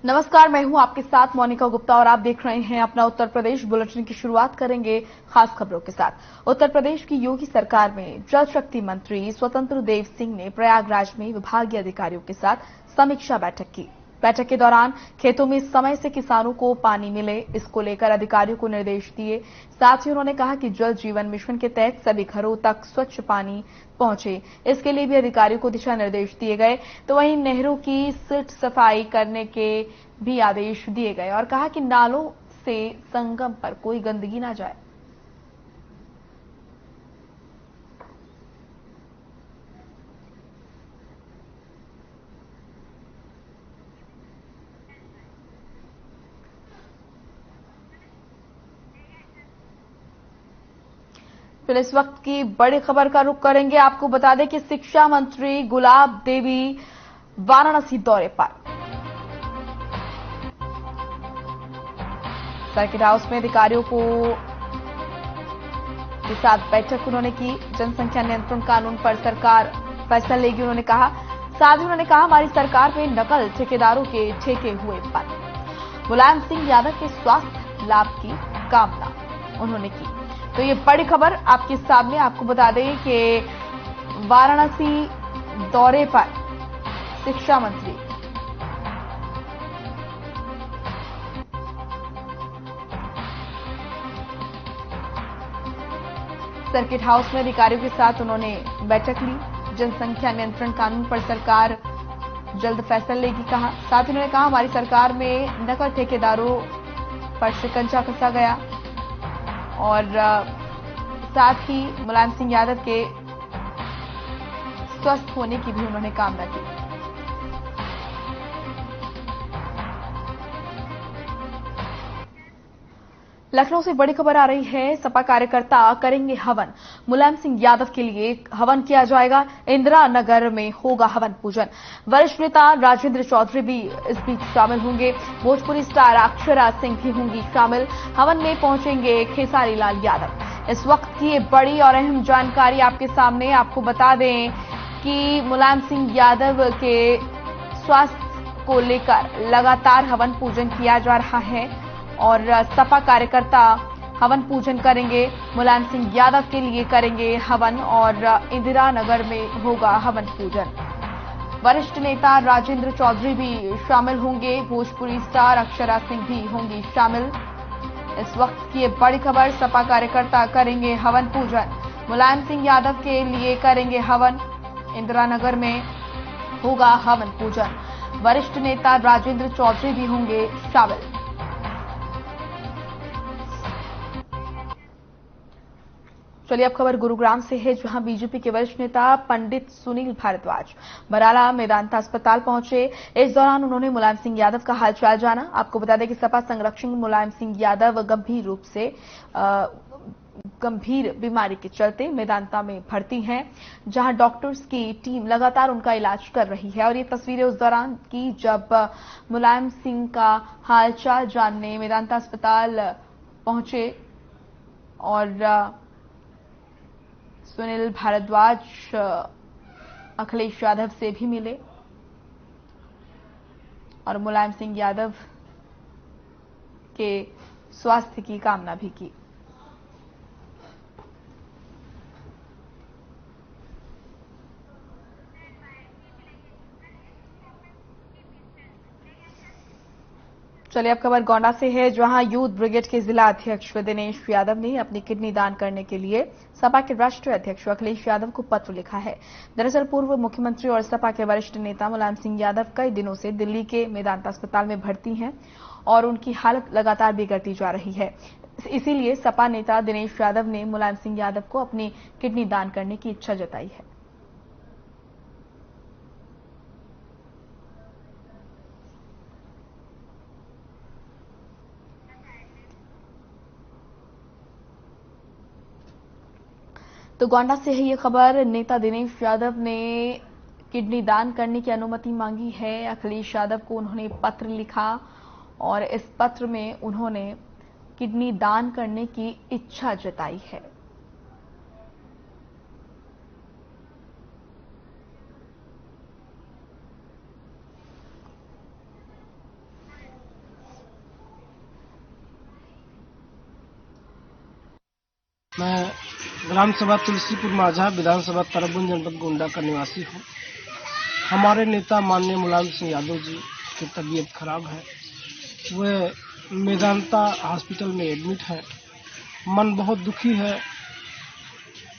नमस्कार, मैं हूं आपके साथ मोनिका गुप्ता और आप देख रहे हैं अपना उत्तर प्रदेश बुलेटिन की शुरुआत करेंगे खास खबरों के साथ। उत्तर प्रदेश की योगी सरकार में जल शक्ति मंत्री स्वतंत्र देव सिंह ने प्रयागराज में विभागीय अधिकारियों के साथ समीक्षा बैठक की। बैठक के दौरान खेतों में समय से किसानों को पानी मिले, इसको लेकर अधिकारियों को निर्देश दिए। साथ ही उन्होंने कहा कि जल जीवन मिशन के तहत सभी घरों तक स्वच्छ पानी पहुंचे, इसके लिए भी अधिकारियों को दिशा निर्देश दिए गए। तो वहीं नहरों की सिल्ट सफाई करने के भी आदेश दिए गए और कहा कि नालों से संगम पर कोई गंदगी ना जाए। फिर इस वक्त की बड़ी खबर का रुख करेंगे। आपको बता दें कि शिक्षा मंत्री गुलाब देवी वाराणसी दौरे पर। सर्किट हाउस में अधिकारियों के साथ बैठक उन्होंने की। जनसंख्या नियंत्रण कानून पर सरकार फैसला लेगी, उन्होंने कहा। साथ ही उन्होंने कहा हमारी सरकार में नकल ठेकेदारों के ठेके हुए बंद। मुलायम सिंह यादव के स्वास्थ्य लाभ की कामना उन्होंने की। तो ये बड़ी खबर आपके सामने। आपको बता दें कि वाराणसी दौरे पर शिक्षा मंत्री सर्किट हाउस में अधिकारियों के साथ उन्होंने बैठक ली। जनसंख्या नियंत्रण कानून पर सरकार जल्द फैसला लेगी, कहा। साथ ही उन्होंने कहा हमारी सरकार में नकल ठेकेदारों पर शिकंजा कसा गया और साथ ही मुलायम सिंह यादव के स्वस्थ होने की भी उन्होंने कामना की। लखनऊ से बड़ी खबर आ रही है। सपा कार्यकर्ता करेंगे हवन। मुलायम सिंह यादव के लिए हवन किया जाएगा। इंदिरा नगर में होगा हवन पूजन। वरिष्ठ नेता राजेंद्र चौधरी भी इस बीच शामिल होंगे। भोजपुरी स्टार अक्षरा सिंह भी होंगी शामिल। हवन में पहुंचेंगे खेसारी लाल यादव। इस वक्त की ये बड़ी और अहम जानकारी आपके सामने। आपको बता दें कि मुलायम सिंह यादव के स्वास्थ्य को लेकर लगातार हवन पूजन किया जा रहा है और सपा कार्यकर्ता हवन पूजन करेंगे। मुलायम सिंह यादव के लिए करेंगे हवन और इंदिरा नगर में होगा हवन पूजन। वरिष्ठ नेता राजेंद्र चौधरी भी शामिल होंगे। भोजपुरी स्टार अक्षरा सिंह भी होंगी शामिल। इस वक्त की ये बड़ी खबर। सपा कार्यकर्ता करेंगे हवन पूजन। मुलायम सिंह यादव के लिए करेंगे हवन। इंदिरा नगर में होगा हवन पूजन। वरिष्ठ नेता राजेंद्र चौधरी भी होंगे शामिल। चलिए अब खबर गुरुग्राम से है, जहां बीजेपी के वरिष्ठ नेता पंडित सुनील भारद्वाज बराला मेदांता अस्पताल पहुंचे। इस दौरान उन्होंने मुलायम सिंह यादव का हालचाल जाना। आपको बता दें कि सपा संरक्षक मुलायम सिंह यादव गंभीर रूप से गंभीर बीमारी के चलते मेदांता में भर्ती हैं, जहां डॉक्टर्स की टीम लगातार उनका इलाज कर रही है। और ये तस्वीरें उस दौरान की जब मुलायम सिंह का हालचाल जानने मेदांता अस्पताल पहुंचे और सुनील भारद्वाज अखिलेश यादव से भी मिले और मुलायम सिंह यादव के स्वास्थ्य की कामना भी की। चलिए अब खबर गोंडा से है, जहां यूथ ब्रिगेड के जिला अध्यक्ष दिनेश यादव ने अपनी किडनी दान करने के लिए सपा के राष्ट्रीय अध्यक्ष अखिलेश यादव को पत्र लिखा है। दरअसल पूर्व मुख्यमंत्री और सपा के वरिष्ठ नेता मुलायम सिंह यादव कई दिनों से दिल्ली के मेदांता अस्पताल में भर्ती हैं और उनकी हालत लगातार बिगड़ती जा रही है। इसीलिए सपा नेता दिनेश यादव ने मुलायम सिंह यादव को अपनी किडनी दान करने की इच्छा जताई है। तो गोंडा से है ये खबर। नेता दिनेश यादव ने किडनी दान करने की अनुमति मांगी है। अखिलेश यादव को उन्होंने पत्र लिखा और इस पत्र में उन्होंने किडनी दान करने की इच्छा जताई है। मैं ग्राम सभा तुलसीपुर माझा विधानसभा तरबुन जनपद गोंडा का निवासी हूँ। हमारे नेता माननीय मुलायम सिंह यादव जी की तबीयत खराब है, वे मेदांता हॉस्पिटल में एडमिट है। मन बहुत दुखी है।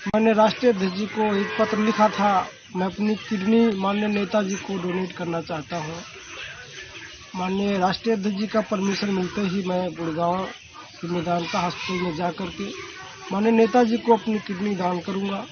मैंने राष्ट्रीय अध्यक्ष जी को एक पत्र लिखा था। मैं अपनी किडनी माननीय नेताजी को डोनेट करना चाहता हूँ। माननीय राष्ट्रीय अध्यक्ष जी का परमिशन मिलते ही मैं गुड़गांव के मेदांता हॉस्पिटल में जाकर के माननीय नेताजी को अपनी किडनी दान करूंगा।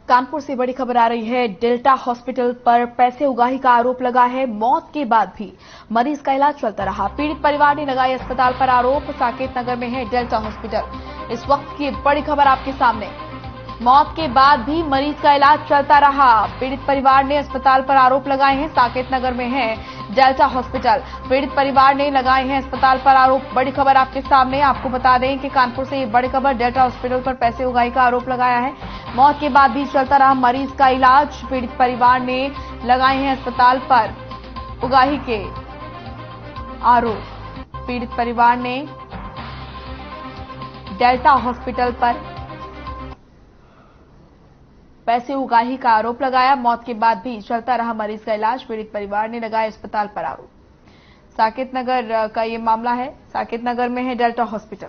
कानपुर से बड़ी खबर आ रही है। डेल्टा हॉस्पिटल पर पैसे उगाही का आरोप लगा है। मौत के बाद भी मरीज का इलाज चलता रहा। पीड़ित परिवार ने लगाई अस्पताल पर आरोप। साकेत नगर में है डेल्टा हॉस्पिटल। इस वक्त की बड़ी खबर आपके सामने। मौत के बाद भी मरीज का इलाज चलता रहा। पीड़ित परिवार ने अस्पताल पर आरोप लगाए हैं। साकेत नगर में है डेल्टा हॉस्पिटल। पीड़ित परिवार ने लगाए हैं अस्पताल पर आरोप। बड़ी खबर आपके सामने। आपको बता दें कि कानपुर से ये बड़ी खबर, डेल्टा हॉस्पिटल पर पैसे उगाही का आरोप लगाया है। मौत के बाद भी चलता रहा मरीज का इलाज। पीड़ित परिवार ने लगाए हैं अस्पताल पर उगाही के आरोप। पीड़ित परिवार ने डेल्टा हॉस्पिटल पर पैसे उगाही का आरोप लगाया। मौत के बाद भी चलता रहा मरीज का इलाज। पीड़ित परिवार ने लगाया अस्पताल पर आरोप। साकेत नगर का ये मामला है। साकेत नगर में है डेल्टा हॉस्पिटल।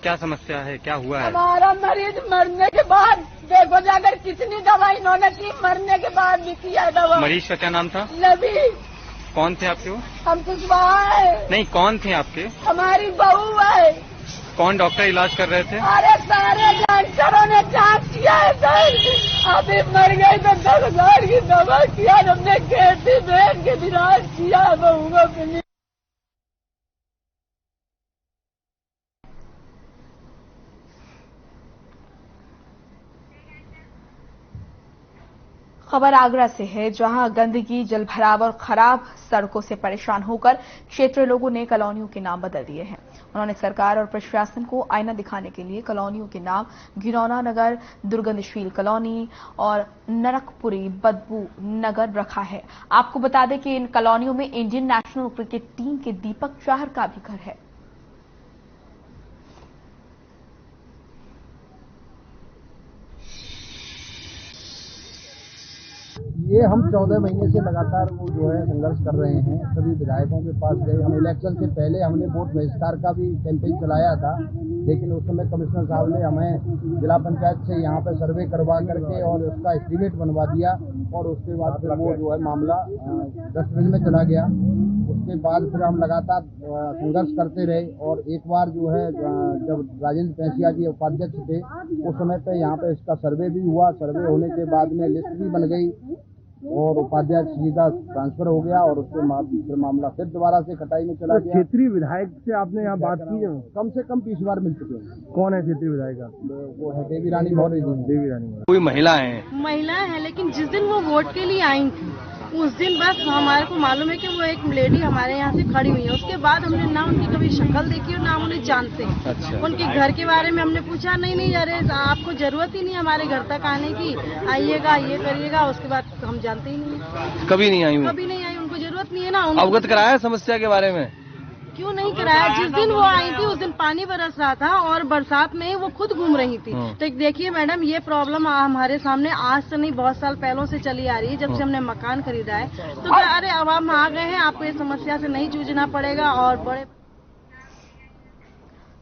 क्या समस्या है, क्या हुआ है? हमारा मरीज मरने के बाद देखो जाकर कितनी दवाई इन्होंने की, मरने के बाद भी किया दवा। मरीज का क्या नाम था? नबी। कौन थे आपके वो? हम कुशवाहा है। नहीं, कौन थे आपके? हमारी बहू है। कौन डॉक्टर इलाज कर रहे थे? अरे सारे डॉक्टरों ने जांच किया है सर। अभी मर गई तो 10,000 की दवा किया। हमने खेती बेच के इलाज किया बहू को। खबर आगरा से है, जहां गंदगी, जलभराव और खराब सड़कों से परेशान होकर क्षेत्रीय लोगों ने कॉलोनियों के नाम बदल दिए हैं। उन्होंने सरकार और प्रशासन को आईना दिखाने के लिए कॉलोनियों के नाम घिनौना नगर, दुर्गंधशील कॉलोनी और नरकपुरी बदबू नगर रखा है। आपको बता दें कि इन कॉलोनियों में इंडियन नेशनल क्रिकेट टीम के दीपक चाहर का भी घर है। ये हम 14 महीने से लगातार वो जो है संघर्ष कर रहे हैं। सभी विधायकों के पास गए। हम इलेक्शन से पहले हमने वोट बहिष्कार का भी कैंपेन चलाया था, लेकिन उस समय कमिश्नर साहब ने हमें जिला पंचायत से यहाँ पे सर्वे करवा करके और उसका एस्टीमेट बनवा दिया और उसके बाद फिर वो जो है मामला डस्टबिन में चला गया। उसके बाद फिर हम लगातार संघर्ष करते रहे और एक बार जो है जब राजेंद्र पैंसिया जी उपाध्यक्ष थे उस समय पे यहाँ पे इसका सर्वे भी हुआ। सर्वे होने के बाद में लिस्ट भी बन गई और उपाध्यक्ष जी का ट्रांसफर हो गया और उसके फिर मामला फिर दोबारा से कटाई में चला गया। क्षेत्रीय विधायक से आपने यहाँ बात की है? कम से कम 20 बार मिल चुके हैं। कौन है क्षेत्रीय विधायक? वो है देवी रानी मौर्य जी। देवी रानी मौर्य। कोई महिला है? महिला है, लेकिन जिस दिन वो वोट के लिए आई थी उस दिन बस हमारे को मालूम है कि वो एक लेडी हमारे यहाँ से खड़ी हुई है। उसके बाद हमने ना उनकी कभी शक्ल देखी और ना हम उन्हें जानते हैं। अच्छा। उनके घर के बारे में हमने पूछा, नहीं अरे आपको जरूरत ही नहीं हमारे घर तक आने की, आइएगा ये करिएगा। उसके बाद हम जानते ही नहीं। कभी नहीं आई? कभी नहीं आई, उनको जरूरत नहीं है ना। अवगत कराया समस्या के बारे में? क्यों नहीं कराया? जिस दिन वो आई थी उस दिन पानी बरस रहा था और बरसात में वो खुद घूम रही थी। तो देखिए मैडम, ये प्रॉब्लम हमारे सामने आज से नहीं बहुत साल पहलों से चली आ रही है, जब से हमने मकान खरीदा है। तो क्या अरे अब हम आ गए हैं, आपको इस समस्या से नहीं जूझना पड़ेगा। और बड़े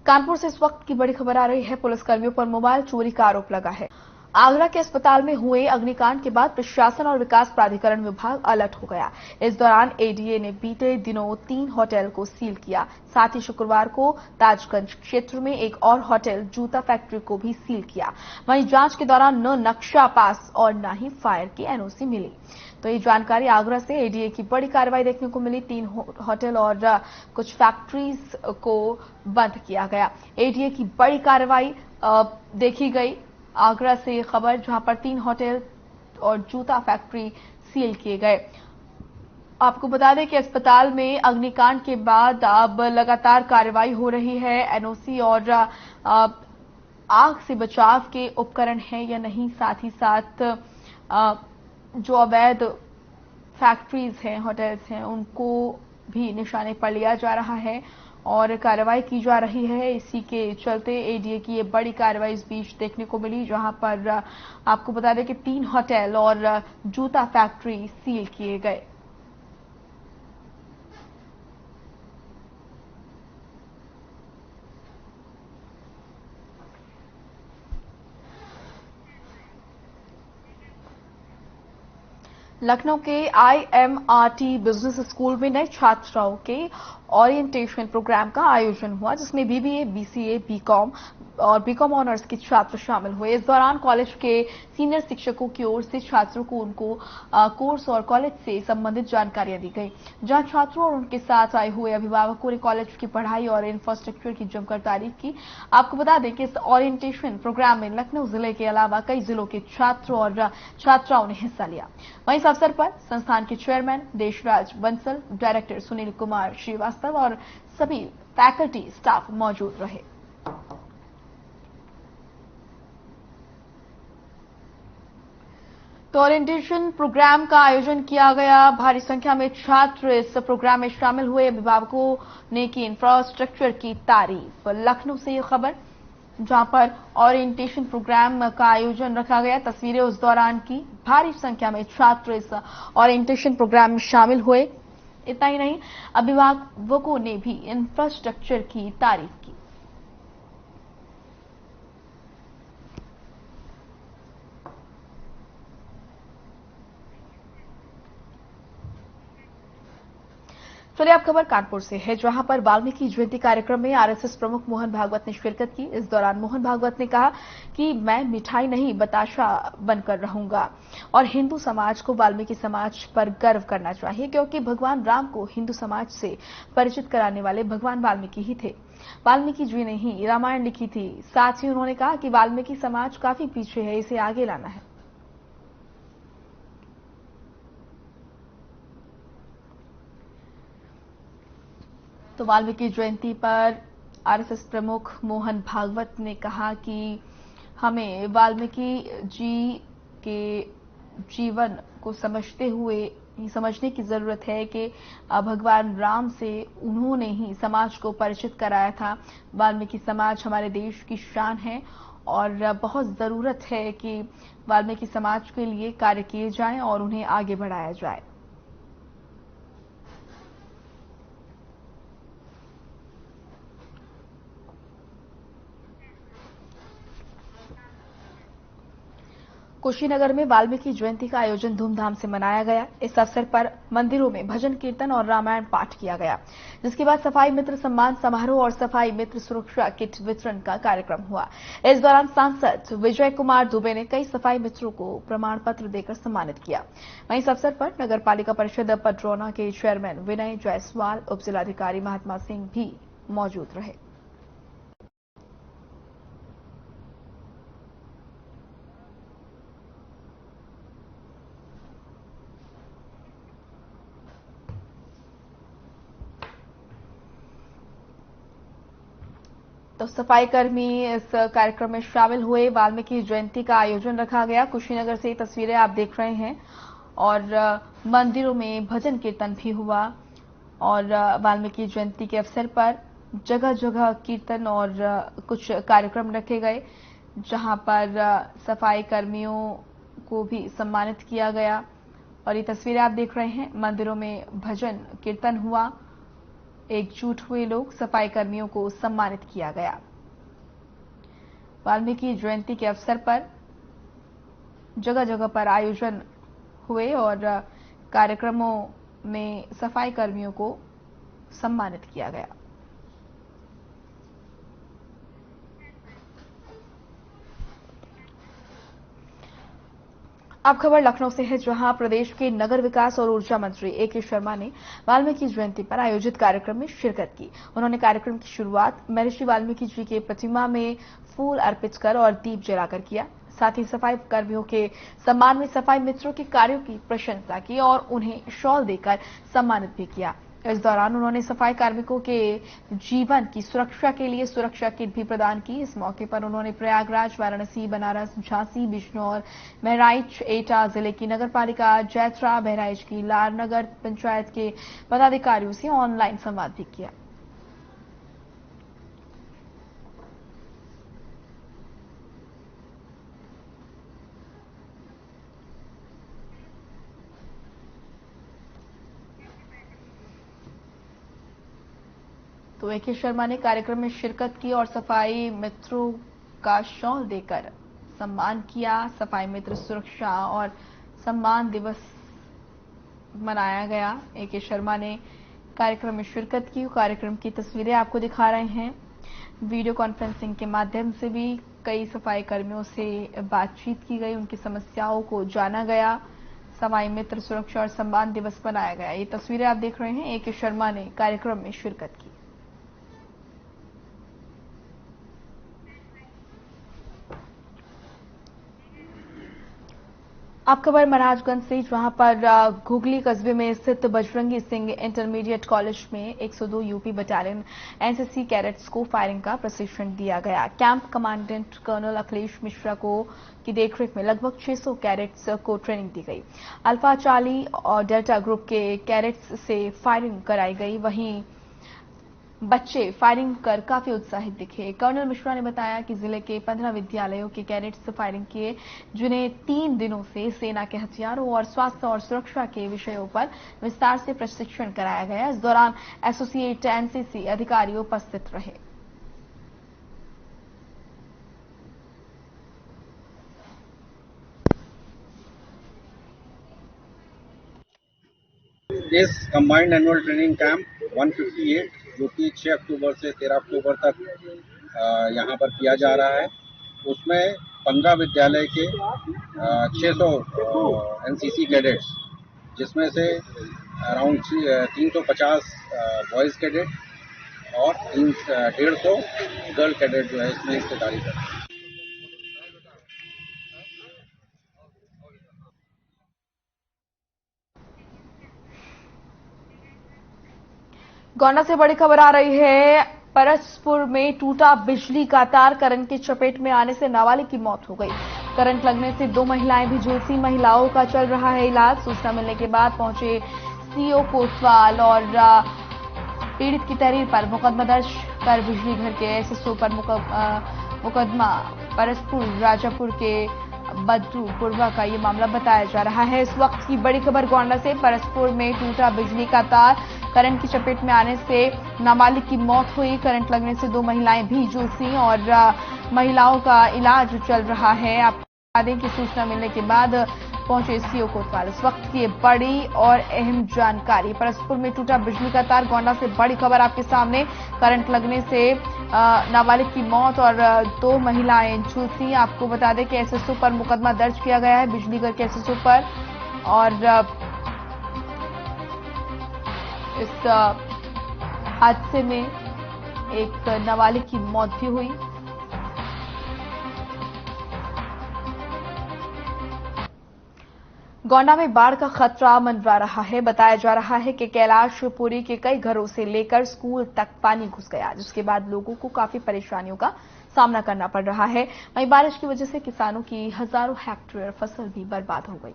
कानपुर से इस वक्त की बड़ी खबर आ रही है। पुलिसकर्मियों पर मोबाइल चोरी का आरोप लगा है। आगरा के अस्पताल में हुए अग्निकांड के बाद प्रशासन और विकास प्राधिकरण विभाग अलर्ट हो गया। इस दौरान एडीए ने बीते दिनों 3 होटल को सील किया। साथ ही शुक्रवार को ताजगंज क्षेत्र में एक और होटल जूता फैक्ट्री को भी सील किया। वहीं जांच के दौरान न नक्शा पास और न ही फायर की एनओसी मिली। तो ये जानकारी आगरा से एडीए की बड़ी कार्रवाई देखने को मिली। 3 होटल और कुछ फैक्ट्रीज को बंद किया गया। एडीए की बड़ी कार्रवाई देखी गई। आगरा से खबर, जहां पर 3 होटल और जूता फैक्ट्री सील किए गए। आपको बता दें कि अस्पताल में अग्निकांड के बाद अब लगातार कार्रवाई हो रही है। एनओसी और आग से बचाव के उपकरण हैं या नहीं, साथ ही साथ जो अवैध फैक्ट्रीज हैं, होटल्स हैं, उनको भी निशाने पर लिया जा रहा है और कार्रवाई की जा रही है। इसी के चलते एडीए की ये बड़ी कार्रवाई इस बीच देखने को मिली, जहां पर आपको बता दें कि 3 होटल और जूता फैक्ट्री सील किए गए। लखनऊ के IMRT बिजनेस स्कूल में नए छात्राओं के ओरिएंटेशन प्रोग्राम का आयोजन हुआ, जिसमें बीबीए, बीसीए, बीकॉम और बीकॉम ऑनर्स के छात्र शामिल हुए। इस दौरान कॉलेज के सीनियर शिक्षकों की ओर से छात्रों को उनको कोर्स और कॉलेज से संबंधित जानकारियां दी गई, जहां छात्रों और उनके साथ आए हुए अभिभावकों ने कॉलेज की पढ़ाई और इंफ्रास्ट्रक्चर की जमकर तारीफ की। आपको बता दें कि इस ओरिएंटेशन प्रोग्राम में लखनऊ जिले के अलावा कई जिलों के छात्रों और छात्राओं ने हिस्सा लिया। वहीं इस अवसर पर संस्थान के चेयरमैन देशराज बंसल, डायरेक्टर सुनील कुमार श्रीवास्तव और सभी फैकल्टी स्टाफ मौजूद रहे। तो ओरिएंटेशन प्रोग्राम का आयोजन किया गया। भारी संख्या में छात्र इस प्रोग्राम में शामिल हुए। अभिभावकों ने की इंफ्रास्ट्रक्चर की तारीफ। लखनऊ से ये खबर, जहां पर ओरिएंटेशन प्रोग्राम का आयोजन रखा गया। तस्वीरें उस दौरान की। भारी संख्या में छात्र इस ओरिएंटेशन प्रोग्राम में शामिल हुए। इतना ही नहीं, अभिभावकों ने भी इंफ्रास्ट्रक्चर की तारीफ की। चलिए अब खबर कानपुर से है, जहां पर वाल्मीकि जयंती कार्यक्रम में आरएसएस प्रमुख मोहन भागवत ने शिरकत की। इस दौरान मोहन भागवत ने कहा कि मैं मिठाई नहीं बताशा बनकर रहूंगा और हिंदू समाज को वाल्मीकि समाज पर गर्व करना चाहिए, क्योंकि भगवान राम को हिंदू समाज से परिचित कराने वाले भगवान वाल्मीकि ही थे। वाल्मीकि जी ने ही रामायण लिखी थी। साथ ही उन्होंने कहा कि वाल्मीकि समाज काफी पीछे है, इसे आगे लाना है। तो वाल्मीकि जयंती पर आरएसएस प्रमुख मोहन भागवत ने कहा कि हमें वाल्मीकि जी के जीवन को समझने की जरूरत है कि भगवान राम से उन्होंने ही समाज को परिचित कराया था। वाल्मीकि समाज हमारे देश की शान है और बहुत जरूरत है कि वाल्मीकि समाज के लिए कार्य किए जाएं और उन्हें आगे बढ़ाया जाए। कुशीनगर में वाल्मीकि जयंती का आयोजन धूमधाम से मनाया गया। इस अवसर पर मंदिरों में भजन कीर्तन और रामायण पाठ किया गया, जिसके बाद सफाई मित्र सम्मान समारोह और सफाई मित्र सुरक्षा किट वितरण का कार्यक्रम हुआ। इस दौरान सांसद विजय कुमार दुबे ने कई सफाई मित्रों को प्रमाण पत्र देकर सम्मानित किया। वहीं इस अवसर पर नगर पालिका परिषद पटरौना के चेयरमैन विनय जायसवाल, उप जिलाधिकारी महात्मा सिंह भी मौजूद रहे। तो सफाई कर्मी इस कार्यक्रम में शामिल हुए। वाल्मीकि जयंती का आयोजन रखा गया। कुशीनगर से तस्वीरें आप देख रहे हैं और मंदिरों में भजन कीर्तन भी हुआ और वाल्मीकि जयंती के अवसर पर जगह जगह कीर्तन और कुछ कार्यक्रम रखे गए, जहां पर सफाई कर्मियों को भी सम्मानित किया गया। और ये तस्वीरें आप देख रहे हैं, मंदिरों में भजन कीर्तन हुआ, एकजुट हुए लोग, सफाई कर्मियों को सम्मानित किया गया। वाल्मीकि जयंती के अवसर पर जगह जगह पर आयोजन हुए और कार्यक्रमों में सफाई कर्मियों को सम्मानित किया गया। अब खबर लखनऊ से है, जहां प्रदेश के नगर विकास और ऊर्जा मंत्री AK शर्मा ने वाल्मीकि जयंती पर आयोजित कार्यक्रम में शिरकत की। उन्होंने कार्यक्रम की शुरुआत महर्षि वाल्मीकि जी के प्रतिमा में फूल अर्पित कर और दीप जलाकर किया। साथ ही सफाई कर्मियों के सम्मान में सफाई मित्रों के कार्यों की प्रशंसा की और उन्हें शॉल देकर सम्मानित भी किया। इस दौरान उन्होंने सफाई कार्मिकों के जीवन की सुरक्षा के लिए सुरक्षा किट भी प्रदान की। इस मौके पर उन्होंने प्रयागराज, वाराणसी, बनारस, झांसी, बिजनौर, बहराइच, एटा जिले की नगरपालिका, जैतरा, बहराइच की लारनगर पंचायत के पदाधिकारियों से ऑनलाइन संवाद भी किया। तो ए.के. शर्मा ने कार्यक्रम में शिरकत की और सफाई मित्रों का शॉल देकर सम्मान किया। सफाई मित्र सुरक्षा और सम्मान दिवस मनाया गया। ए.के. शर्मा ने कार्यक्रम में शिरकत की। कार्यक्रम की तस्वीरें आपको दिखा रहे हैं। वीडियो कॉन्फ्रेंसिंग के माध्यम से भी कई सफाई कर्मियों से बातचीत की गई, उनकी समस्याओं को जाना गया। सफाई मित्र सुरक्षा और सम्मान दिवस मनाया गया। ये तस्वीरें आप देख रहे हैं। ए.के. शर्मा ने कार्यक्रम में शिरकत की। आप खबर महाराजगंज से, जहां पर घुगली कस्बे में स्थित बजरंगी सिंह इंटरमीडिएट कॉलेज में 102 यूपी बटालियन एनसीसी कैडेट्स को फायरिंग का प्रशिक्षण दिया गया। Camp commandant colonel Akhilesh Mishra की देखरेख में लगभग 600 कैडेट्स को ट्रेनिंग दी गई। अल्फा, चार्ली और डेल्टा ग्रुप के कैडेट्स से फायरिंग कराई गई। वहीं बच्चे फायरिंग कर काफी उत्साहित दिखे। कर्नल मिश्रा ने बताया कि जिले के 15 विद्यालयों के कैडेट्स फायरिंग किए, जिन्हें 3 दिनों से सेना के हथियारों और स्वास्थ्य और सुरक्षा के विषयों पर विस्तार से प्रशिक्षण कराया गया। इस दौरान एसोसिएट एनसीसी अधिकारी उपस्थित रहे। इस कंबाइंड एनुअल ट्रेनिंग कैंप 158 जो कि 6 अक्टूबर से 13 अक्टूबर तक यहाँ पर किया जा रहा है, उसमें 15 विद्यालय के 600 एनसीसी कैडेट्स, जिसमें से अराउंड 350 बॉयज़ कैडेट और 150 गर्ल कैडेट जो है इसमें हिस्सेदारी करते हैं। गोंडा से बड़ी खबर आ रही है। परसपुर में टूटा बिजली का तार, करंट की चपेट में आने से नाबालिग की मौत हो गई। करंट लगने से 2 महिलाएं भी झुलसी। महिलाओं का चल रहा है इलाज। सूचना मिलने के बाद पहुंचे सीओ कोतवाल और पीड़ित की तहरीर पर मुकदमा दर्ज कर बिजली घर के एसएसओ पर मुकदमा परसपुर राजापुर के बद्रू पुरवा का ये मामला बताया जा रहा है। इस वक्त की बड़ी खबर गोंडा से। परसपुर में टूटा बिजली का तार, करंट की चपेट में आने से नाबालिग की मौत हुई। करंट लगने से 2 महिलाएं भी झुलसी और महिलाओं का इलाज चल रहा है। आपको बता दें कि सूचना मिलने के बाद पहुंचे सीओ कोतवाल। इस वक्त की बड़ी और अहम जानकारी। परसपुर में टूटा बिजली का तार, गोंडा से बड़ी खबर आपके सामने। करंट लगने से नाबालिग की मौत और 2 महिलाएं झुलसी। आपको बता दें कि एसएसओ पर मुकदमा दर्ज किया गया है, बिजली घर के एसएसओ पर। और इस हादसे में एक नाबालिग की मौत भी हुई। गोंडा में बाढ़ का खतरा मंडरा रहा है। बताया जा रहा है कि कैलाशपुरी के कई घरों से लेकर स्कूल तक पानी घुस गया, जिसके बाद लोगों को काफी परेशानियों का सामना करना पड़ रहा है। वहीं बारिश की वजह से किसानों की हजारों हेक्टेयर फसल भी बर्बाद हो गई।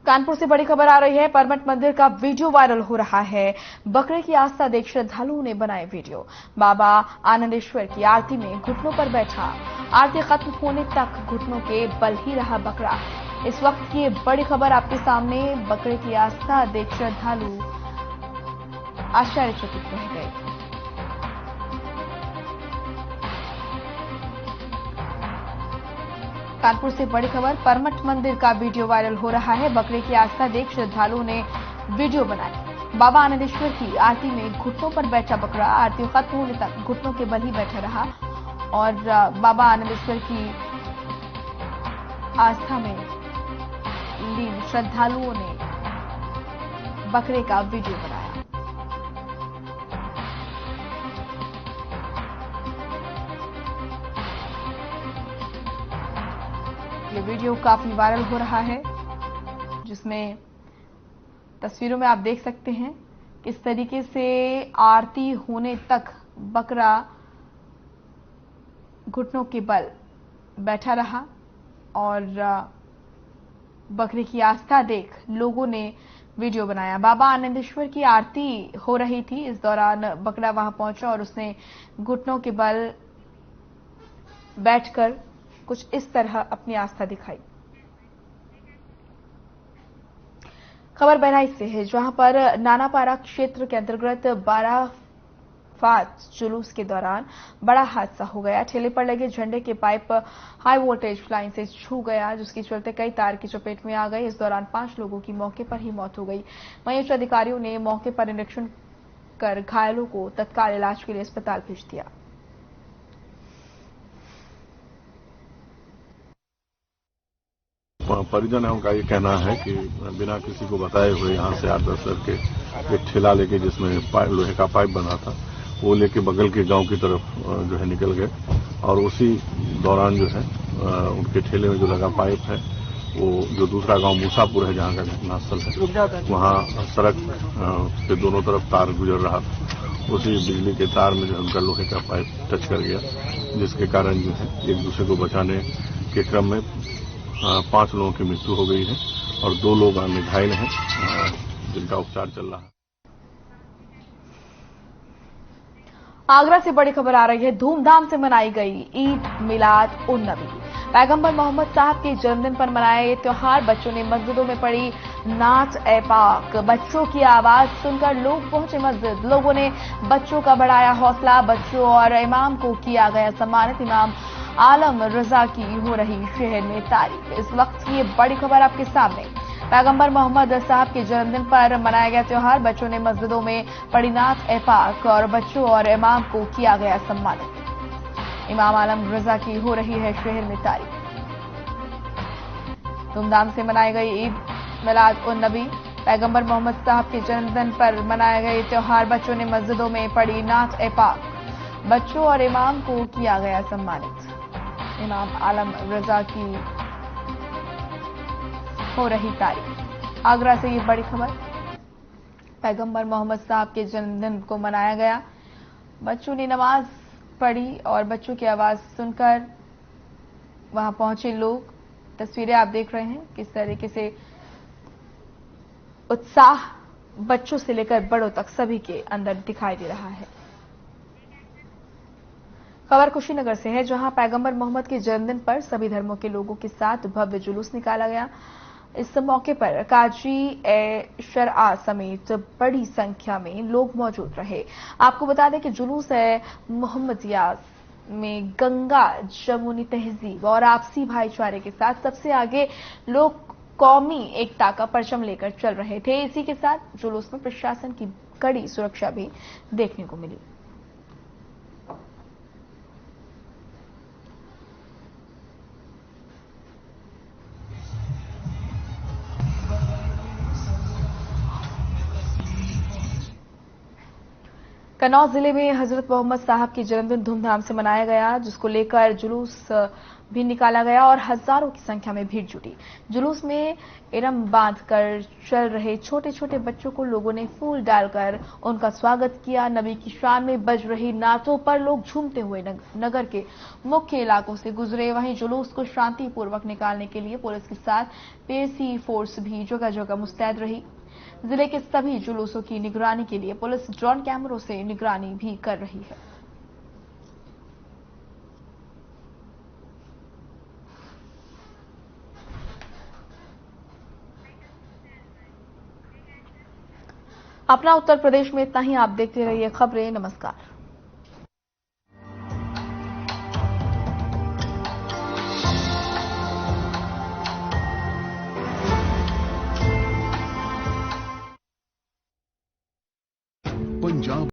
कानपुर से बड़ी खबर आ रही है। परमट मंदिर का वीडियो वायरल हो रहा है। बकरे की आस्था देख श्रद्धालुओं ने बनाए वीडियो। बाबा आनंदेश्वर की आरती में घुटनों पर बैठा। आरती खत्म होने तक घुटनों के बल ही रहा बकरा। इस वक्त की बड़ी खबर आपके सामने। बकरे की आस्था देख श्रद्धालु आश्चर्यचकित रह गए। कानपुर से बड़ी खबर। परमठ मंदिर का वीडियो वायरल हो रहा है। बकरे की आस्था देख श्रद्धालुओं ने वीडियो बनाई। बाबा आनंदेश्वर की आरती में घुटनों पर बैठा बकरा। आरती खत्म होने तक घुटनों के बल ही बैठा रहा और बाबा आनंदेश्वर की आस्था में लीन श्रद्धालुओं ने बकरे का वीडियो बनाया। ये वीडियो काफी वायरल हो रहा है, जिसमें तस्वीरों में आप देख सकते हैं किस तरीके से आरती होने तक बकरा घुटनों के बल बैठा रहा और बकरे की आस्था देख लोगों ने वीडियो बनाया। बाबा आनंदेश्वर की आरती हो रही थी, इस दौरान बकरा वहां पहुंचा और उसने घुटनों के बल बैठकर कुछ इस तरह अपनी आस्था दिखाई। खबर बहराइच से है, जहां पर नानापारा क्षेत्र के अंतर्गत बाराफात जुलूस के दौरान बड़ा हादसा हो गया। ठेले पर लगे झंडे के पाइप हाई वोल्टेज लाइन से छू गया, जिसके चलते कई तार की चपेट में आ गए। इस दौरान 5 लोगों की मौके पर ही मौत हो गई। वहीं उच्च अधिकारियों ने मौके पर निरीक्षण कर घायलों को तत्काल इलाज के लिए अस्पताल भेज दिया। परिजन है उनका ये कहना है कि बिना किसी को बताए हुए यहाँ से 8-10 लड़के एक ठेला लेके, जिसमें लोहे का पाइप बना था, वो लेके बगल के गांव की तरफ जो है निकल गए और उसी दौरान जो है उनके ठेले में जो लगा पाइप है वो जो दूसरा गांव मूसापुर है जहाँ का घटनास्थल है, वहाँ सड़क के दोनों तरफ तार गुजर रहा था। उसी बिजली के तार में जो उनका लोहे का पाइप टच कर गया, जिसके कारण जो है एक दूसरे को बचाने के क्रम में 5 लोगों की मृत्यु हो गई है और 2 लोग अन्य घायल हैं, जिनका उपचार चल रहा है। आगरा से बड़ी खबर आ रही है। धूमधाम से मनाई गई ईद मिलाद उन नबी। पैगंबर मोहम्मद साहब के जन्मदिन पर मनाया ये त्योहार। बच्चों ने मस्जिदों में पढ़ी नात ए पाक। बच्चों की आवाज सुनकर लोग पहुंचे मस्जिद। लोगों ने बच्चों का बढ़ाया हौसला। बच्चों और इमाम को किया गया सम्मानित। इमाम आलम रजा की हो रही शहर में तारीफ। इस वक्त की ये बड़ी खबर आपके सामने। पैगंबर मोहम्मद साहब के जन्मदिन पर मनाया गया त्योहार। बच्चों ने मस्जिदों में पढ़ी नात ए पाक और बच्चों और इमाम को किया गया सम्मानित। इमाम आलम रजा की हो रही है शहर में तारीफ। धूमधाम से मनाई गई ईद मिलाद उन नबी। पैगंबर मोहम्मद साहब के जन्मदिन पर मनाया गया त्योहार। बच्चों ने मस्जिदों में पढ़ी नात ए पाक। बच्चों और इमाम को किया गया सम्मानित। इमाम आलम रजा की हो रही तारीफ। आगरा से ये बड़ी खबर। पैगंबर मोहम्मद साहब के जन्मदिन को मनाया गया। बच्चों ने नमाज पढ़ी और बच्चों की आवाज सुनकर वहां पहुंचे लोग। तस्वीरें आप देख रहे हैं किस तरीके से उत्साह बच्चों से लेकर बड़ों तक सभी के अंदर दिखाई दे रहा है। खबर कुशीनगर से है, जहां पैगंबर मोहम्मद के जन्मदिन पर सभी धर्मों के लोगों के साथ भव्य जुलूस निकाला गया। इस मौके पर काजी ए शरआ समेत बड़ी संख्या में लोग मौजूद रहे। आपको बता दें कि जुलूस ए मोहम्मदिया में गंगा जमुनी तहजीब और आपसी भाईचारे के साथ सबसे आगे लोग कौमी एकता का परचम लेकर चल रहे थे। इसी के साथ जुलूस में प्रशासन की कड़ी सुरक्षा भी देखने को मिली। कन्नौज जिले में हजरत मोहम्मद साहब की जन्मदिन धूमधाम से मनाया गया, जिसको लेकर जुलूस भी निकाला गया और हजारों की संख्या में भीड़ जुटी। जुलूस में इरम बांधकर चल रहे छोटे छोटे बच्चों को लोगों ने फूल डालकर उनका स्वागत किया। नबी की शान में बज रही नातों पर लोग झूमते हुए नगर के मुख्य इलाकों से गुजरे। वहीं जुलूस को शांतिपूर्वक निकालने के लिए पुलिस के साथ पीएसी फोर्स भी जगह जगह मुस्तैद रही। जिले के सभी जुलूसों की निगरानी के लिए पुलिस ड्रोन कैमरों से निगरानी भी कर रही है। अपना उत्तर प्रदेश में इतना ही। आप देखते रहिए खबरें। नमस्कार।